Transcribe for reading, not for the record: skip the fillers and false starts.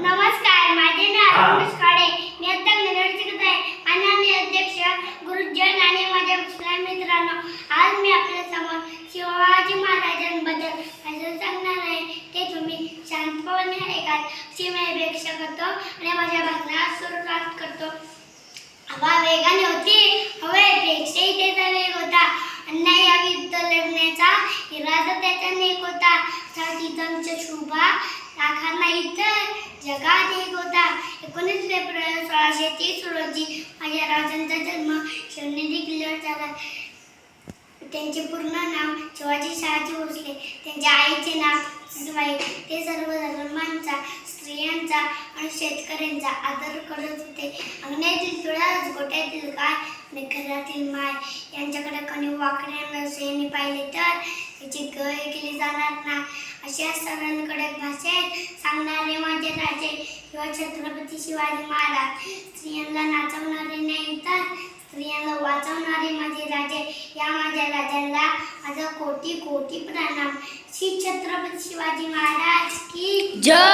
नमस्कार, माझे नाव रमेश काळे. मी आता नगर शिकत आहे. माननीय अध्यक्ष, गुरुजन आणि माझ्या मित्रांनो, आज मी आपल्या समोर शिवाजी महाराजांबद्दल असं सांगणार आहे. ते तुम्ही शांतपणे ऐकाल अशी मी अपेक्षा करतो आणि माझ्या भाषणास सुरुवात करतो. हवा वेगाने होती, हवेपेक्षाही त्याचा वेग होता. अन्यायाविरुद्ध लढण्याचा इरादा त्याचा नेक होता. तिथंच्या शुभा राखा नाही तर जगात एक होता. 19 फेब्रुवारी 1630 रोजी माझ्या राजांचा जन्म शिवनेरी किल्ल्यावर झाला. त्यांचे पूर्ण नाव शिवाजी शहाजी भोसले. त्यांच्या आईचे नाव जिजाबाई. ते सर्व धर्मांचा, स्त्रियांचा आणि शेतकऱ्यांचा आदर करत होते. अंगणातील तुळस, गोठ्यातील गाय आणि घरातील माय यांच्याकडे कोणी वाकड्या नजरेने पाहिले तर त्याची गय केली जाणार नाही. अशा सरळकडे भाषेत सांगणारे माझे राजे किंवा छत्रपती शिवाजी महाराज. स्त्रियांना नाचवणारे नाही तर स्त्रियांना वाचवणारे माझे राजे. या माझ्या राजांना माझा कोटी कोटी प्रणाम. श्री छत्रपती शिवाजी महाराज की जय.